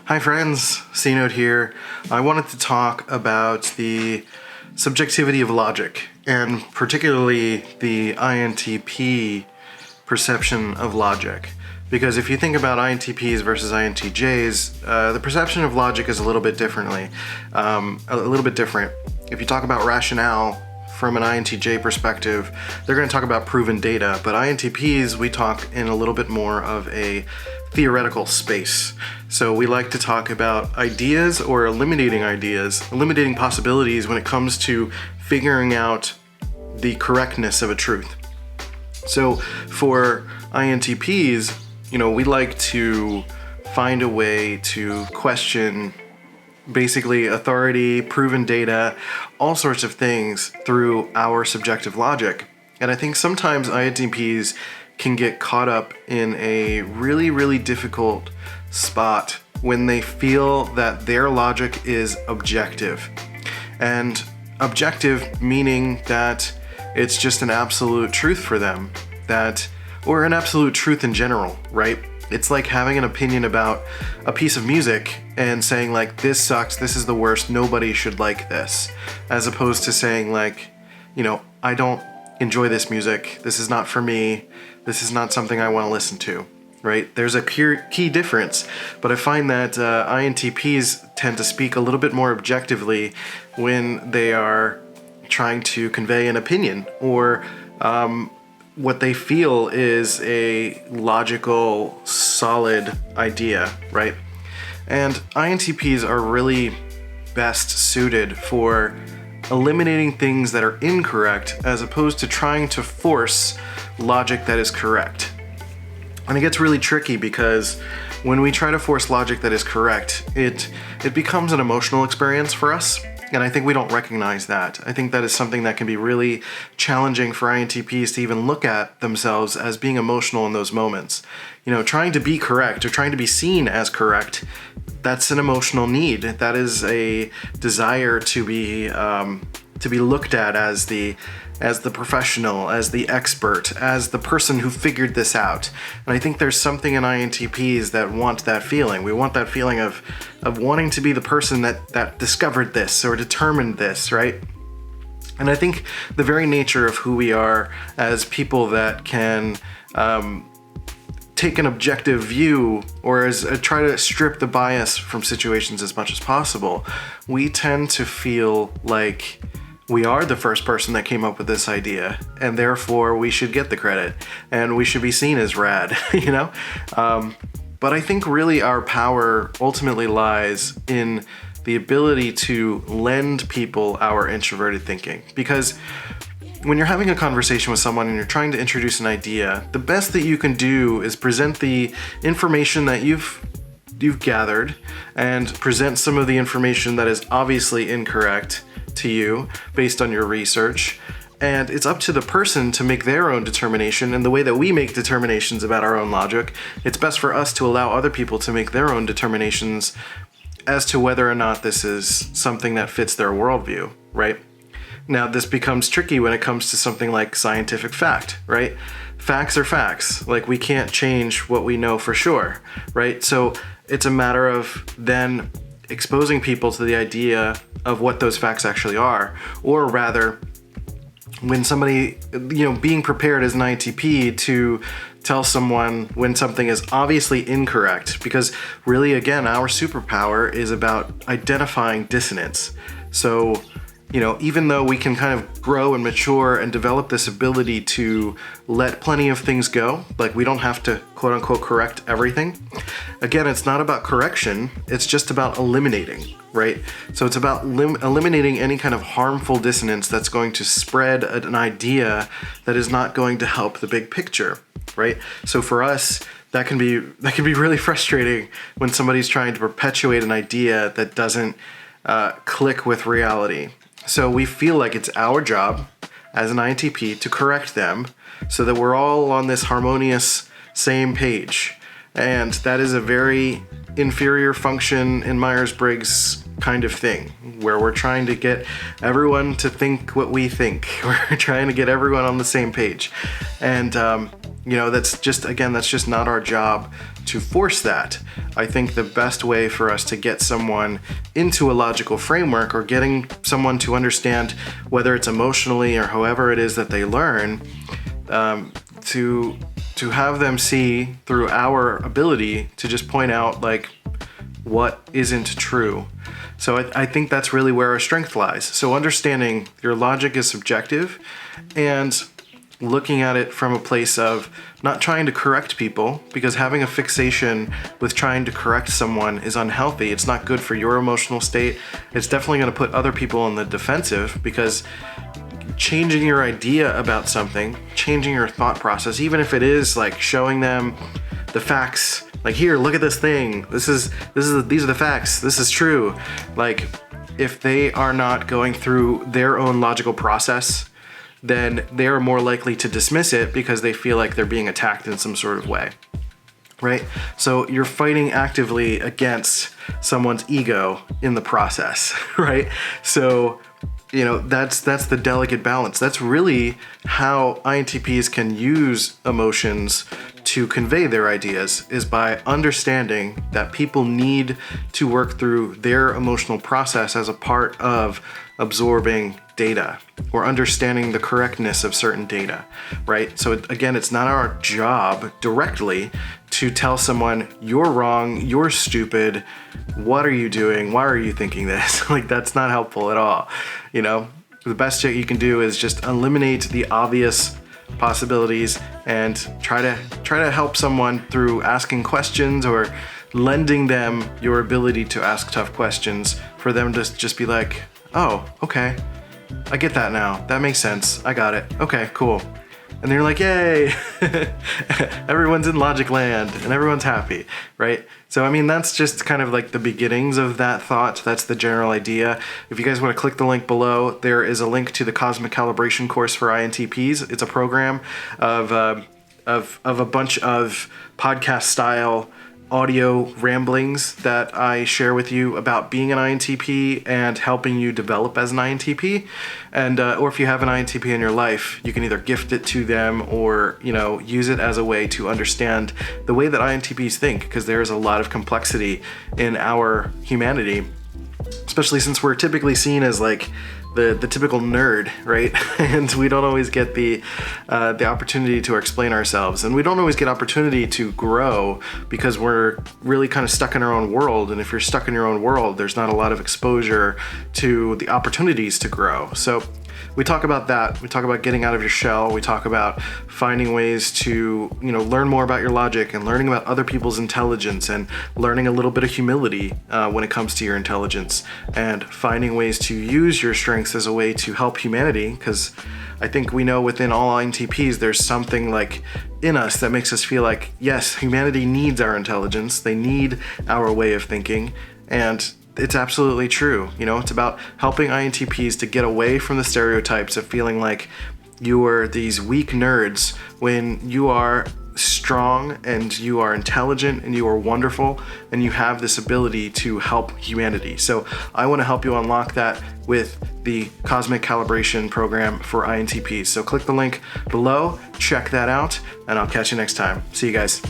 Hi friends, C-Note here. I wanted to talk about the subjectivity of logic, and particularly the INTP perception of logic. Because if you think about INTPs versus INTJs, the perception of logic is a little bit different. If you talk about rationale from an INTJ perspective, they're going to talk about proven data, but INTPs, we talk in a little bit more of a theoretical space. So we like to talk about ideas or eliminating possibilities when it comes to figuring out the correctness of a truth. So for INTPs, we like to find a way to question basically authority, proven data, all sorts of things through our subjective logic. And I think sometimes INTPs can get caught up in a really, really difficult spot when they feel that their logic is objective. And objective meaning that it's just an absolute truth for them, or an absolute truth in general, right? It's like having an opinion about a piece of music and saying like, this sucks, this is the worst, nobody should like this. As opposed to saying like, I don't enjoy this music, this is not for me, this is not something I want to listen to, right? There's a key difference, but I find that INTPs tend to speak a little bit more objectively when they are trying to convey an opinion or what they feel is a logical, solid idea, right? And INTPs are really best suited for eliminating things that are incorrect as opposed to trying to force logic that is correct. And it gets really tricky because when we try to force logic that is correct, it becomes an emotional experience for us. And I think we don't recognize that. I think that is something that can be really challenging for INTPs to even look at themselves as being emotional in those moments. Trying to be correct or trying to be seen as correct, that's an emotional need. That is a desire to be looked at as the professional, as the expert, as the person who figured this out. And I think there's something in INTPs that want that feeling. We want that feeling of wanting to be the person that discovered this or determined this, right? And I think the very nature of who we are as people that can take an objective view or try to strip the bias from situations as much as possible, we tend to feel like we are the first person that came up with this idea, and therefore we should get the credit, and we should be seen as rad, But I think really our power ultimately lies in the ability to lend people our introverted thinking. Because when you're having a conversation with someone and you're trying to introduce an idea, the best that you can do is present the information that you've gathered and present some of the information that is obviously incorrect to you based on your research, and it's up to the person to make their own determination. And the way that we make determinations about our own logic, it's best for us to allow other people to make their own determinations as to whether or not this is something that fits their worldview, right? Now, this becomes tricky when it comes to something like scientific fact, right? Facts are facts. Like, we can't change what we know for sure, right? So it's a matter of then exposing people to the idea of what those facts actually are, or rather, when somebody, being prepared as an INTP to tell someone when something is obviously incorrect, because really, again, our superpower is about identifying dissonance. So, even though we can kind of grow and mature and develop this ability to let plenty of things go, like we don't have to quote unquote correct everything. Again, it's not about correction, it's just about eliminating, right? So it's about eliminating any kind of harmful dissonance that's going to spread an idea that is not going to help the big picture, right? So for us, that can be really frustrating when somebody's trying to perpetuate an idea that doesn't click with reality. So we feel like it's our job as an INTP to correct them so that we're all on this harmonious same page. And that is a very inferior function in Myers-Briggs kind of thing, where we're trying to get everyone to think what we think. We're trying to get everyone on the same page. And, that's just not our job to force that. I think the best way for us to get someone into a logical framework, or getting someone to understand, whether it's emotionally or however it is that they learn, to have them see through our ability to just point out like what isn't true. So I think that's really where our strength lies. So understanding your logic is subjective, and looking at it from a place of not trying to correct people, because having a fixation with trying to correct someone is unhealthy. It's not good for your emotional state. It's definitely going to put other people on the defensive, because changing your idea about something, changing your thought process, even if it is like showing them the facts, like, here, look at this thing. These are the facts. This is true. Like, if they are not going through their own logical process, then they are more likely to dismiss it because they feel like they're being attacked in some sort of way, right? So you're fighting actively against someone's ego in the process, right? So, that's the delicate balance. That's really how INTPs can use emotions to convey their ideas, is by understanding that people need to work through their emotional process as a part of absorbing data or understanding the correctness of certain data, right? So again, it's not our job directly to tell someone, you're wrong, you're stupid, what are you doing, why are you thinking this? Like, that's not helpful at all. The best thing you can do is just eliminate the obvious possibilities and try to help someone through asking questions, or lending them your ability to ask tough questions, for them to just be like, oh, okay, I get that now. That makes sense. I got it. Okay, cool. And they're like, yay, everyone's in logic land and everyone's happy, right? So, that's just kind of like the beginnings of that thought. That's the general idea. If you guys want to click the link below, there is a link to the Cosmic Calibration course for INTPs. It's a program of a bunch of podcast style audio ramblings that I share with you about being an INTP and helping you develop as an INTP. And or if you have an INTP in your life, you can either gift it to them, or use it as a way to understand the way that INTPs think, because there is a lot of complexity in our humanity, especially since we're typically seen as like the typical nerd, right? And we don't always get the opportunity to explain ourselves, and we don't always get opportunity to grow because we're really kind of stuck in our own world. And if you're stuck in your own world, there's not a lot of exposure to the opportunities to grow. So we talk about that. We talk about getting out of your shell. We talk about finding ways to, learn more about your logic, and learning about other people's intelligence, and learning a little bit of humility when it comes to your intelligence, and finding ways to use your strengths as a way to help humanity. Because I think we know within all INTPs, there's something like in us that makes us feel like, yes, humanity needs our intelligence. They need our way of thinking. And it's absolutely true. It's about helping INTPs to get away from the stereotypes of feeling like you are these weak nerds, when you are strong and you are intelligent and you are wonderful and you have this ability to help humanity. So I want to help you unlock that with the Cosmic Calibration program for INTPs. So click the link below, check that out, and I'll catch you next time. See you guys.